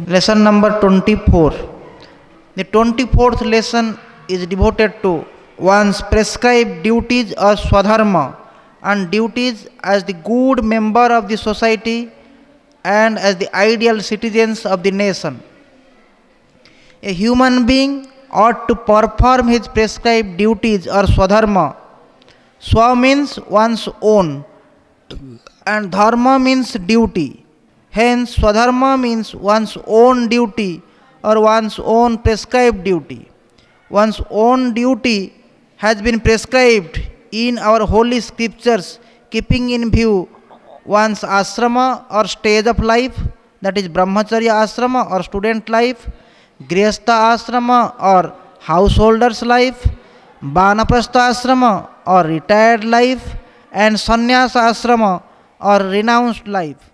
Lesson number 24. The 24th lesson is devoted to one's prescribed duties or swadharma and duties as the good member of the society and as the ideal citizens of the nation. A human being ought to perform his prescribed duties or swadharma. Swa means one's own and dharma means duty. Hence, swadharma means one's own duty or one's own prescribed duty. One's own duty has been prescribed in our holy scriptures, keeping in view one's asrama or stage of life, that is brahmacharya asrama or student life, grihastha asrama or householder's life, banaprastha asrama or retired life, and sannyasa asrama or renounced life,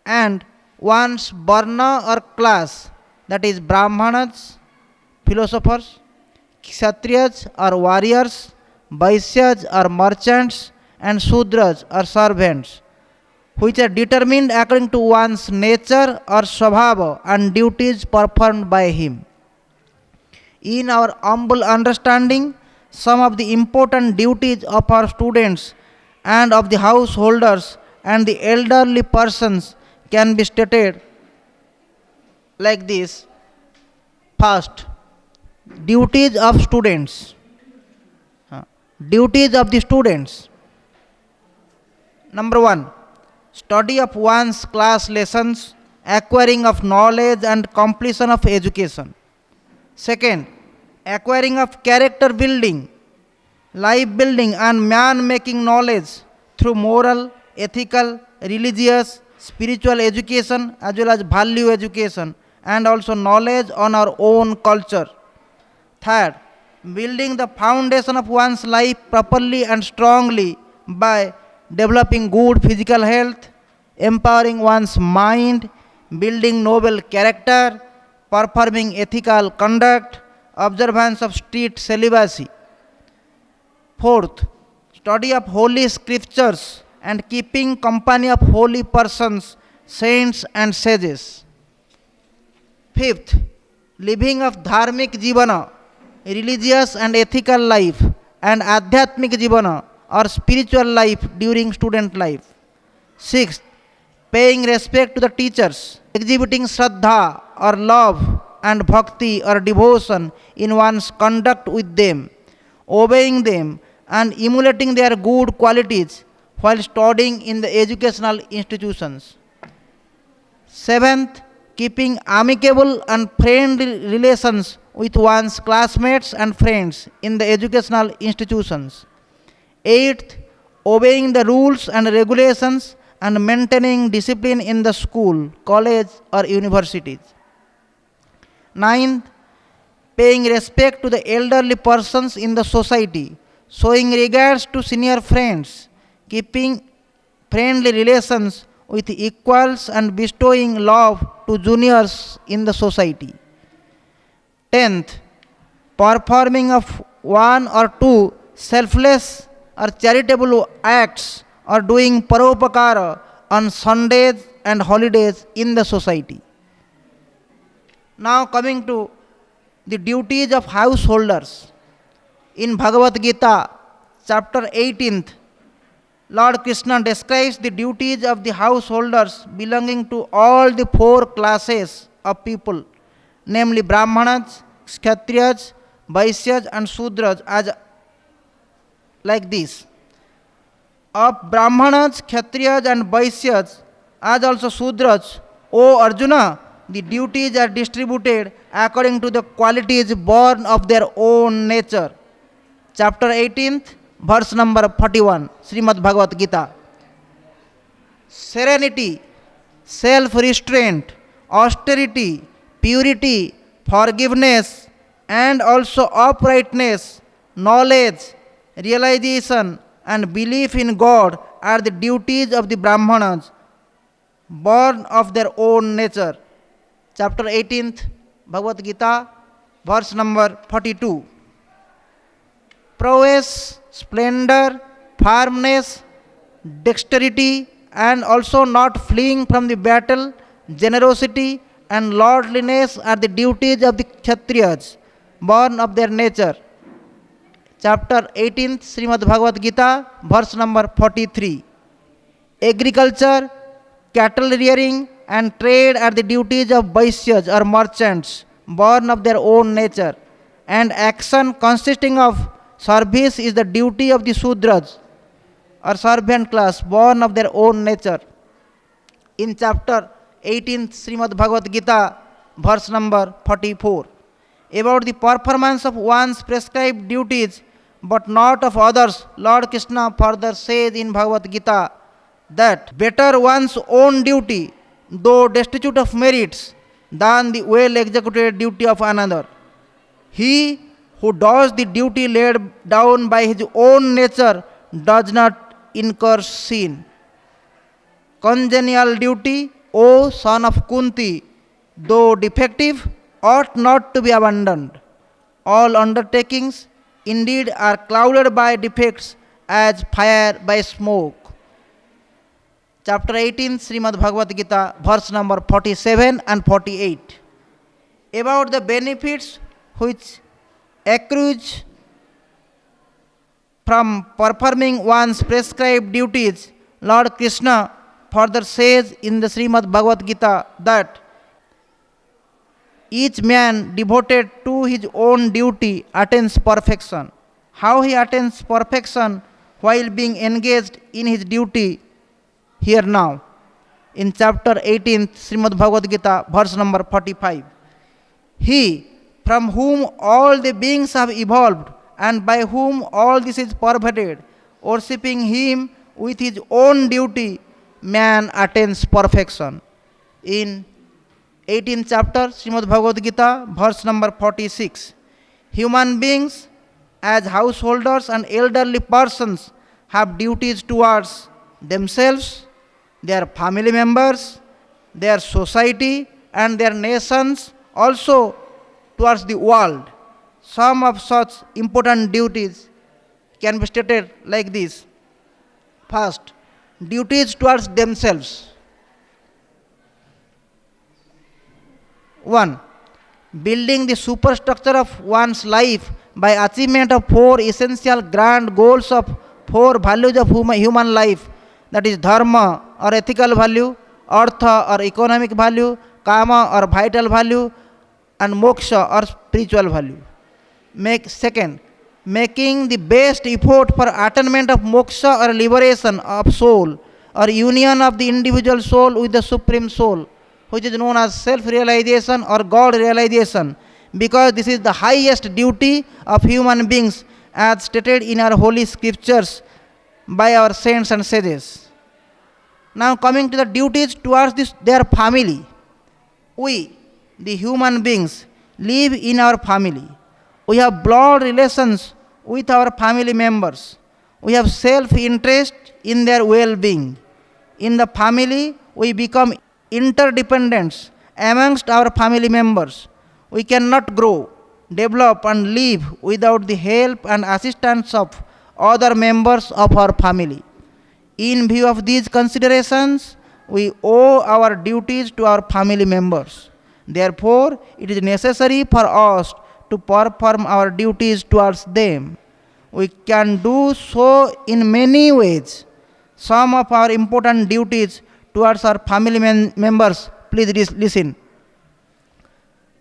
and one's varna or class, that is brahmanas, philosophers, kshatriyas or warriors, vaisyas or merchants, and sudras or servants, which are determined according to one's nature or swabhava and duties performed by him. In our humble understanding, some of the important duties of our students and of the householders and the elderly persons can be stated like this. First, duties of students. Duties of the students. Number 1, study of one's class lessons, acquiring of knowledge and completion of education. Second, acquiring of character building, life building and man making knowledge through moral, ethical, religious, spiritual education as well as value education, and also knowledge on our own culture. Third, building the foundation of one's life properly and strongly by developing good physical health, empowering one's mind, building noble character, performing ethical conduct, observance of strict celibacy. Fourth, study of holy scriptures and keeping company of holy persons, saints and sages. Fifth, living of dharmic jivana, religious and ethical life, and adhyatmic jivana or spiritual life during student life. Sixth, paying respect to the teachers, exhibiting shraddha or love and bhakti or devotion in one's conduct with them, obeying them and emulating their good qualities while studying in the educational institutions. Seventh, keeping amicable and friendly relations with one's classmates and friends in the educational institutions. Eighth, obeying the rules and regulations and maintaining discipline in the school, college or universities. Ninth, paying respect to the elderly persons in the society, showing regards to senior friends, keeping friendly relations with equals and bestowing love to juniors in the society. 10th, performing of one or two selfless or charitable acts or doing paropakara on Sundays and holidays in the society. Now coming to the duties of householders. In Bhagavad Gita, chapter 18th, Lord Krishna describes the duties of the householders belonging to all the 4 classes of people, namely Brahmanas, Kshatriyas, Vaisyas and Sudras as like this. Of Brahmanas, Kshatriyas and Vaisyas as also Sudras, O Arjuna, the duties are distributed according to the qualities born of their own nature. Chapter 18th, verse number 41, Srimad Bhagavad Gita. Serenity, self-restraint, austerity, purity, forgiveness, and also uprightness, knowledge, realization, and belief in God are the duties of the Brahmanas, born of their own nature. Chapter 18th, Bhagavad Gita, verse number 42. Prowess, splendor, firmness, dexterity, and also not fleeing from the battle, generosity, and lordliness are the duties of the Kshatriyas, born of their nature. Chapter 18th Srimad Bhagavad Gita, verse number 43. Agriculture, cattle rearing, and trade are the duties of Vaisyas or merchants, born of their own nature. And action consisting of service is the duty of the Sudras or servant class, born of their own nature. In chapter 18th Srimad Bhagavad Gita, verse number 44. About the performance of one's prescribed duties but not of others, Lord Krishna further says in Bhagavad Gita that better one's own duty, though destitute of merits, than the well executed duty of another. He who does the duty laid down by his own nature does not incur sin. Congenial duty, O son of Kunti, though defective, ought not to be abandoned. All undertakings indeed are clouded by defects as fire by smoke. Chapter 18 Srimad Bhagavad Gita, verse number 47 and 48. About the benefits which accrue from performing one's prescribed duties, Lord Krishna further says in the Srimad Bhagavad Gita that each man devoted to his own duty attains perfection. How he attains perfection while being engaged in his duty? Here now, in chapter 18 Srimad Bhagavad Gita, verse number 45. He from whom all the beings have evolved and by whom all this is pervaded, worshipping him with his own duty, man attains perfection. In 18th chapter Srimad Bhagavad Gita, verse number 46. Human beings as householders and elderly persons have duties towards themselves, their family members, their society and their nations, also towards the world. Some of such important duties can be stated like this. First, duties towards themselves. 1. Building the superstructure of one's life by achievement of 4 essential grand goals of 4 values of human life, that is dharma or ethical value, artha or economic value, kama or vital value, and moksha or spiritual value. Second, making the best effort for attainment of moksha or liberation of soul or union of the individual soul with the supreme soul, which is known as self-realization or God realization, because this is the highest duty of human beings as stated in our holy scriptures by our saints and sages. Now coming to the duties towards their family. We, the human beings, live in our family. We have blood relations with our family members. We have self-interest in their well-being. In the family, we become interdependents amongst our family members. We cannot grow, develop and live without the help and assistance of other members of our family. In view of these considerations, we owe our duties to our family members. Therefore, it is necessary for us to perform our duties towards them. We can do so in many ways. Some of our important duties towards our family members, please listen.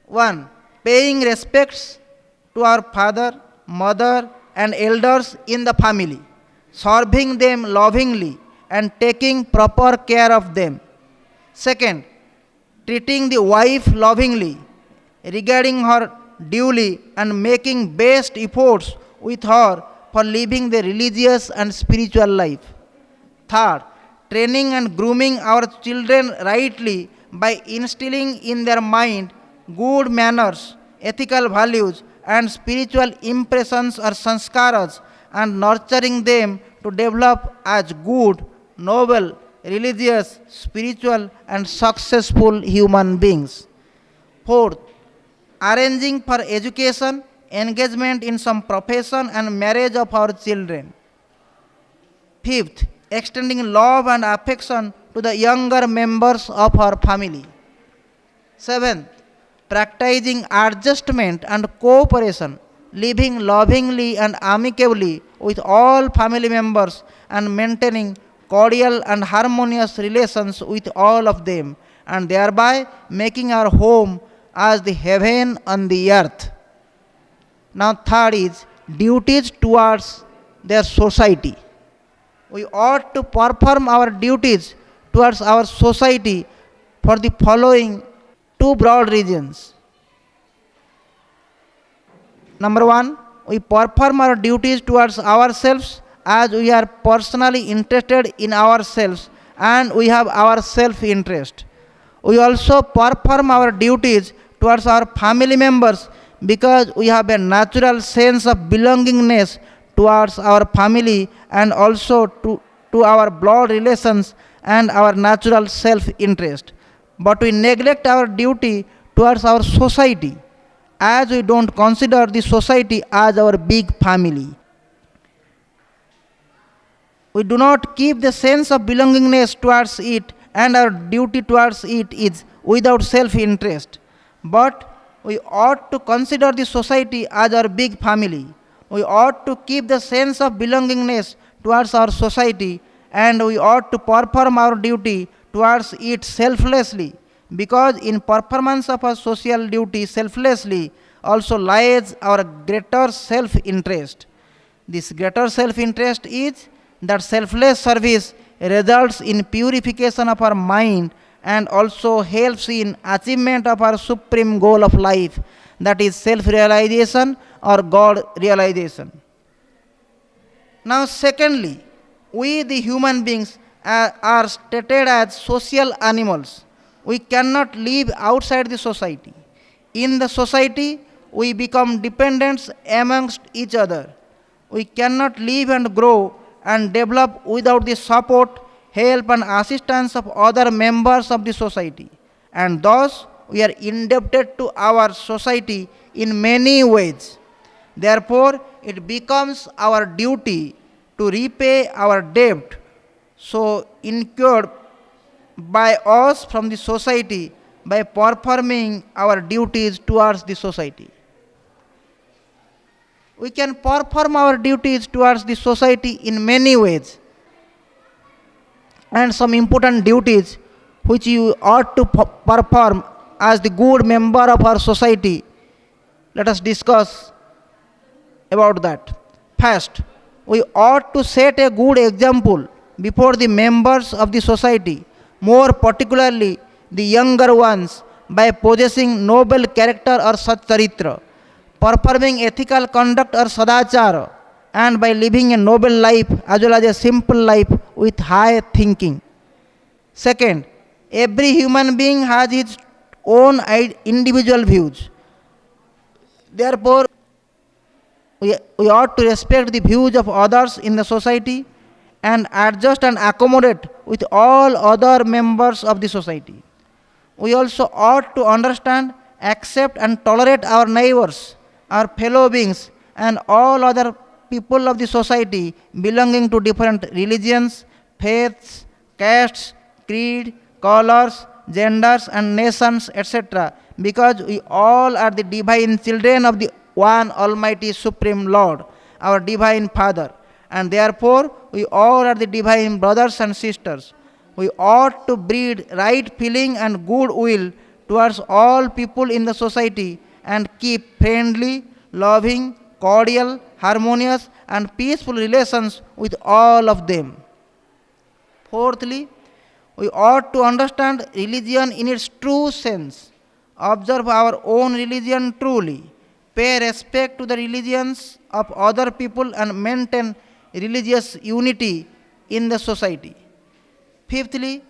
1. Paying respects to our father, mother and elders in the family, serving them lovingly and taking proper care of them. Second, treating the wife lovingly, regarding her duly and making best efforts with her for living the religious and spiritual life. Third, training and grooming our children rightly by instilling in their mind good manners, ethical values and spiritual impressions or sanskaras and nurturing them to develop as good, noble, religious, spiritual and successful human beings. Fourth, arranging for education, engagement in some profession and marriage of our children. Fifth, extending love and affection to the younger members of our family. Seventh, practicing adjustment and cooperation, living lovingly and amicably with all family members and maintaining cordial and harmonious relations with all of them, and thereby making our home as the heaven on the earth. Now, third is duties towards their society. We ought to perform our duties towards our society for the following two broad reasons. Number one, we perform our duties towards ourselves as we are personally interested in ourselves and we have our self interest. We also perform our duties towards our family members because we have a natural sense of belongingness towards our family and also to our blood relations and our natural self interest. But we neglect our duty towards our society as we don't consider the society as our big family. We do not keep the sense of belongingness towards it, and our duty towards it is without self interest. But we ought to consider the society as our big family. We ought to keep the sense of belongingness towards our society, and we ought to perform our duty towards it selflessly, because in performance of our social duty selflessly also lies our greater self interest. This greater self interest is that selfless service results in purification of our mind and also helps in achievement of our supreme goal of life, that is self realization or God realization. Now, secondly, we the human beings are stated as social animals. We cannot live outside the society. In the society, we become dependents amongst each other. We cannot live and grow and develop without the support, help, and assistance of other members of the society. And thus, we are indebted to our society in many ways. Therefore, it becomes our duty to repay our debt so incurred by us from the society by performing our duties towards the society. We can perform our duties towards the society in many ways, and some important duties which you ought to perform as the good member of our society. Let us discuss about that. First, we ought to set a good example before the members of the society, more particularly the younger ones, by possessing noble character or satcharitra, performing ethical conduct or sadachara, and by living a noble life as well as a simple life with high thinking. Second, every human being has his own individual views. Therefore, we ought to respect the views of others in the society and adjust and accommodate with all other members of the society. We also ought to understand, accept, and tolerate our neighbors, our fellow beings, and all other people of the society belonging to different religions, faiths, castes, creed, colors, genders, and nations, etc., because we all are the divine children of the one Almighty Supreme Lord, our Divine Father, and therefore we all are the divine brothers and sisters. We ought to breed right feeling and good will towards all people in the society and keep friendly, loving, cordial, harmonious, and peaceful relations with all of them. Fourthly, we ought to understand religion in its true sense, observe our own religion truly, pay respect to the religions of other people, and maintain religious unity in the society. Fifthly,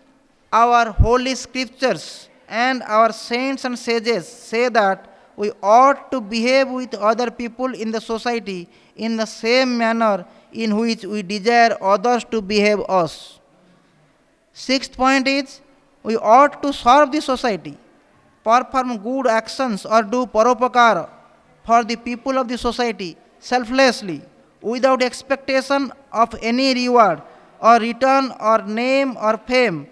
our holy scriptures and our saints and sages say that we ought to behave with other people in the society in the same manner in which we desire others to behave us. Sixth point is, we ought to serve the society, perform good actions or do paropakara for the people of the society selflessly, without expectation of any reward or return or name or fame,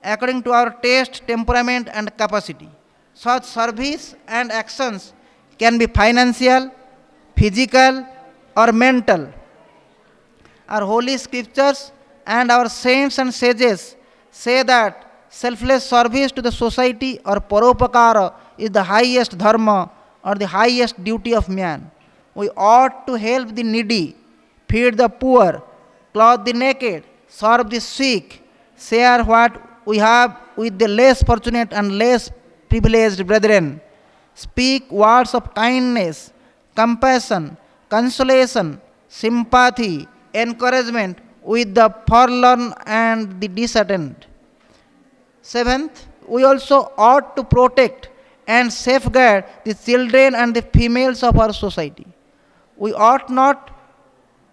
according to our taste, temperament, and capacity. Such service and actions can be financial, physical, or mental. Our holy scriptures and our saints and sages say that selfless service to the society or paropakara is the highest dharma or the highest duty of man. We ought to help the needy, feed the poor, clothe the naked, serve the sick, share what we have with the less fortunate and less privileged brethren. Speak words of kindness, compassion, consolation, sympathy, encouragement with the forlorn and the disheartened. Seventh, we also ought to protect and safeguard the children and the females of our society. We ought not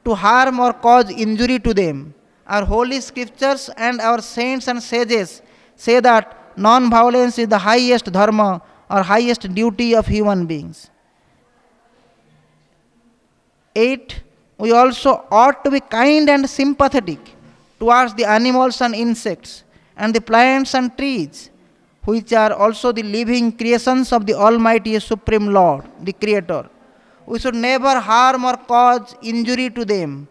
to harm or cause injury to them. Our holy scriptures and our saints and sages say that non violence is the highest dharma or highest duty of human beings. 8. We also ought to be kind and sympathetic towards the animals and insects and the plants and trees, which are also the living creations of the Almighty Supreme Lord, the Creator. We should never harm or cause injury to them.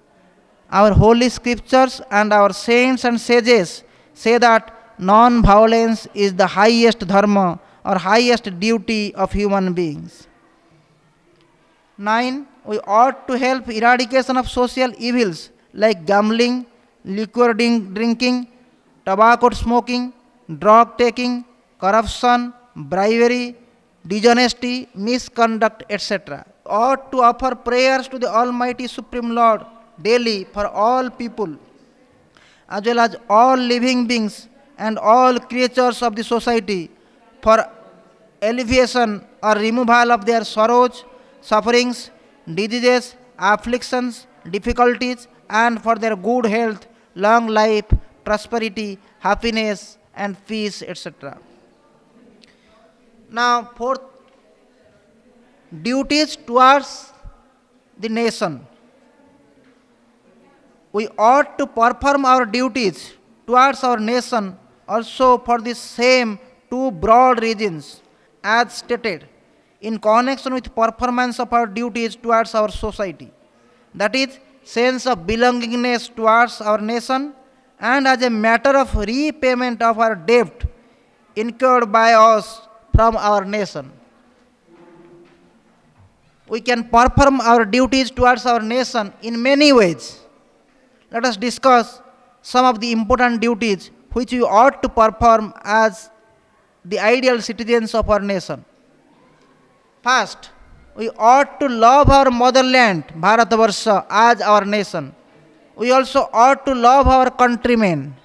Our holy scriptures and our saints and sages say that non violence is the highest dharma or highest duty of human beings. 9. We ought to help eradication of social evils like gambling, liquor drinking, tobacco smoking, drug taking, corruption, bribery, dishonesty, misconduct, etc. Ought to offer prayers to the Almighty Supreme Lord daily for all people, as well as all living beings and all creatures of the society for alleviation or removal of their sorrows, sufferings, diseases, afflictions, difficulties, and for their good health, long life, prosperity, happiness, and peace, etc. Now, fourth, duties towards the nation. We ought to perform our duties towards our nation also for the same two broad reasons as stated in connection with performance of our duties towards our society. That is, sense of belongingness towards our nation and as a matter of repayment of our debt incurred by us from our nation. We can perform our duties towards our nation in many ways. Let us discuss some of the important duties which we ought to perform as the ideal citizens of our nation. First, we ought to love our motherland, Bharatavarsha, as our nation. We also ought to love our countrymen.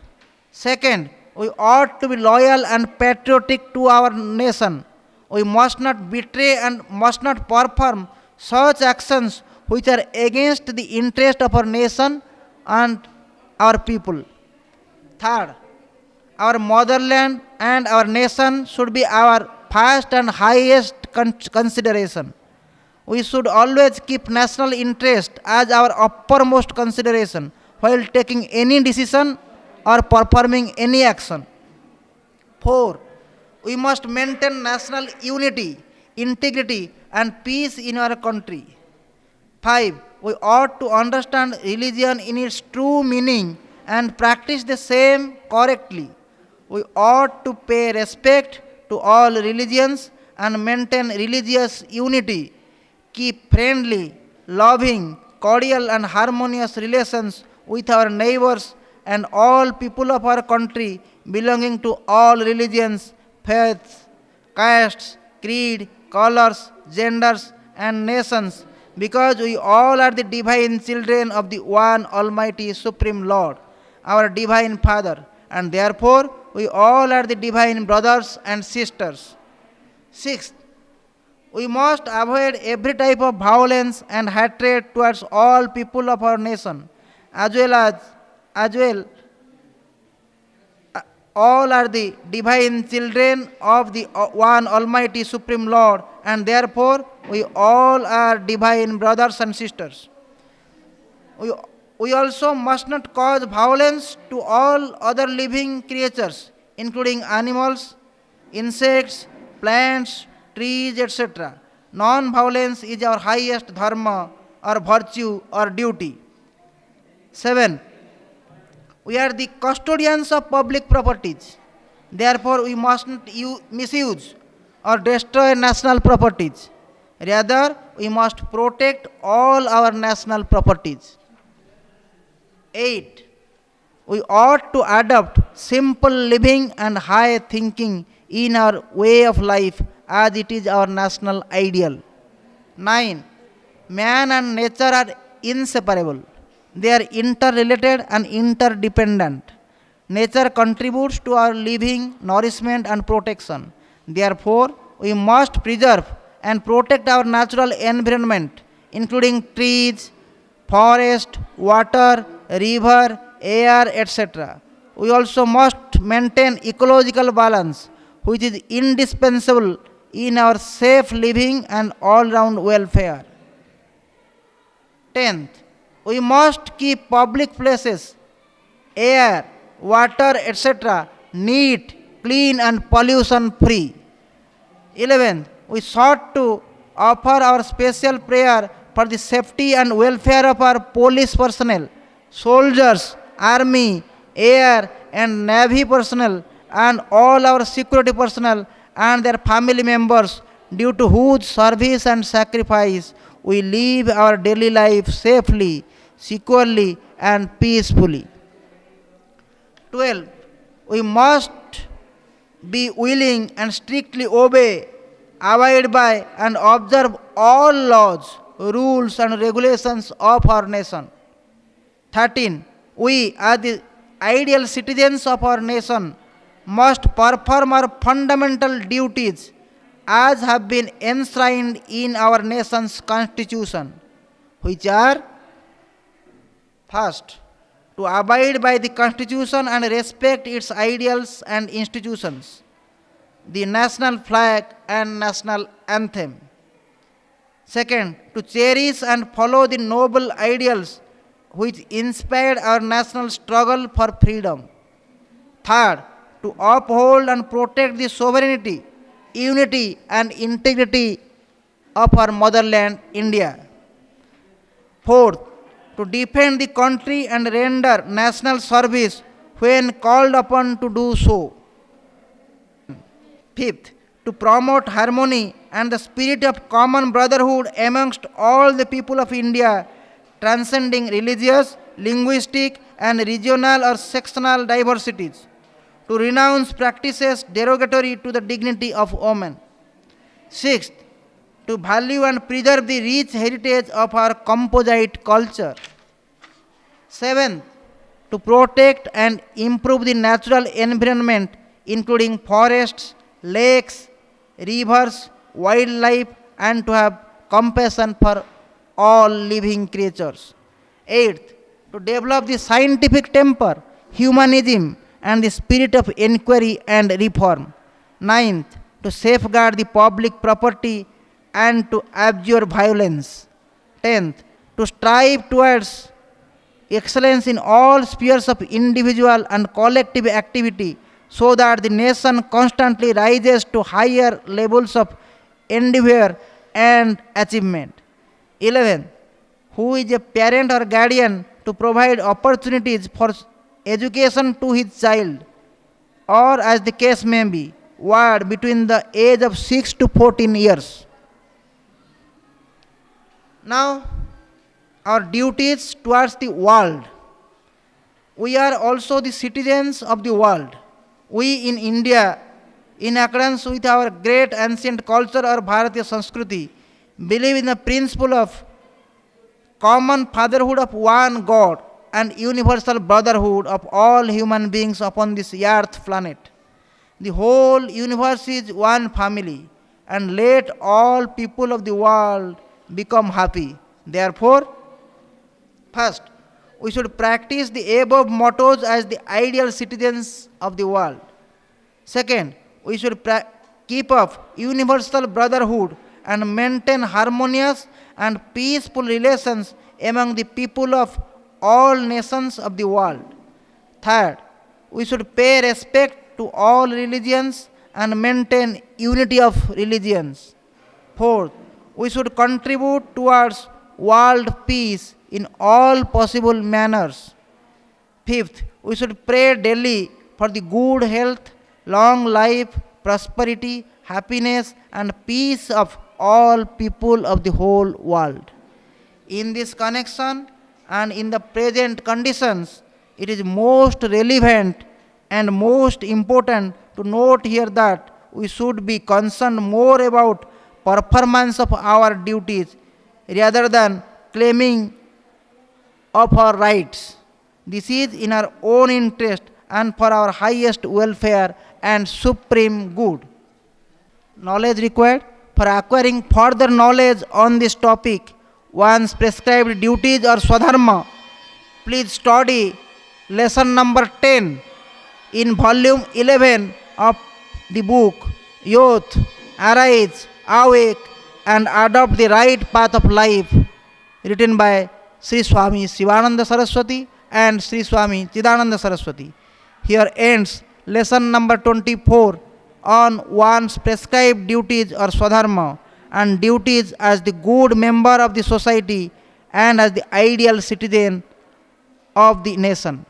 Second, we ought to be loyal and patriotic to our nation. We must not betray and must not perform such actions which are against the interest of our nation and our people. Third, our motherland and our nation should be our first and highest consideration. We should always keep national interest as our uppermost consideration while taking any decision or performing any action. 4. We must maintain national unity, integrity, and peace in our country. 5. We ought to understand religion in its true meaning and practice the same correctly. We ought to pay respect to all religions and maintain religious unity, keep friendly, loving, cordial, and harmonious relations with our neighbors and all people of our country belonging to all religions, faiths, castes, creed, colors, genders, and nations, because we all are the divine children of the one Almighty Supreme Lord, our divine Father, and therefore we all are the divine brothers and sisters. Sixth, we must avoid every type of violence and hatred towards all people of our nation, as well all are the divine children of the one Almighty Supreme Lord, and therefore we all are divine brothers and sisters. We also must not cause violence to all other living creatures, including animals, insects, plants, trees, etc. Non-violence is our highest dharma or virtue or duty. 7. We are the custodians of public properties. Therefore, we mustn't misuse or destroy national properties. Rather, we must protect all our national properties. 8. We ought to adopt simple living and high thinking in our way of life as it is our national ideal. 9. Man and nature are inseparable. They are interrelated and interdependent. Nature contributes to our living, nourishment, and protection. Therefore, we must preserve and protect our natural environment, including trees, forest, water, river, air, etc. We also must maintain ecological balance, which is indispensable in our safe living and all round welfare. 10th, we must keep public places, air, water, etc. neat, clean, and pollution free. 11th, we sought to offer our special prayer for the safety and welfare of our police personnel, soldiers, army, air, and navy personnel, and all our security personnel and their family members, due to whose service and sacrifice we live our daily life safely, securely, and peacefully. 12. We must be willing and strictly obey, abide by, and observe all laws, rules, and regulations of our nation. 13. We, as the ideal citizens of our nation, must perform our fundamental duties as have been enshrined in our nation's constitution, which are: first, to abide by the constitution and respect its ideals and institutions, the national flag and national anthem. Second, to cherish and follow the noble ideals which inspired our national struggle for freedom. Third, to uphold and protect the sovereignty, unity, and integrity of our motherland, India. Fourth, to defend the country and render national service when called upon to do so. Fifth, to promote harmony and the spirit of common brotherhood amongst all the people of India, transcending religious, linguistic, and regional or sectional diversities. To renounce practices derogatory to the dignity of women. Sixth, to value and preserve the rich heritage of our composite culture. Seventh, to protect and improve the natural environment, including forests, lakes, rivers, wildlife, and to have compassion for all living creatures. Eighth, to develop the scientific temper, humanism, and the spirit of inquiry and reform. Ninth, to safeguard the public property and to abjure violence. 10th, to strive towards excellence in all spheres of individual and collective activity so that the nation constantly rises to higher levels of endeavor and achievement. 11th, who is a parent or guardian to provide opportunities for education to his child, or as the case may be, ward between the age of 6 to 14 years. Now, our duties towards the world. We are also the citizens of the world. We in India, in accordance with our great ancient culture or Bharatiya Sanskriti, believe in the principle of common fatherhood of one God and universal brotherhood of all human beings upon this earth planet. The whole universe is one family, and let all people of the world become happy. Therefore, first, we should practice the above mottos as the ideal citizens of the world. Second, we should keep up universal brotherhood and maintain harmonious and peaceful relations among the people of all nations of the world. Third, we should pay respect to all religions and maintain unity of religions. Fourth, we should contribute towards world peace in all possible manners. Fifth, we should pray daily for the good health, long life, prosperity, happiness, and peace of all people of the whole world. In this connection and in the present conditions, it is most relevant and most important to note here that we should be concerned more about performance of our duties rather than claiming of our rights. This is in our own interest and for our highest welfare and supreme good. Knowledge required for acquiring further knowledge on this topic, one's prescribed duties or swadharma. Please study lesson number 10 in volume 11 of the book Youth, Arise, Awake and Adopt the Right Path of Life, written by Sri Swami Sivananda Saraswati and Sri Swami Chidananda Saraswati. Here ends lesson number 24 on one's prescribed duties or swadharma and duties as the good member of the society and as the ideal citizen of the nation.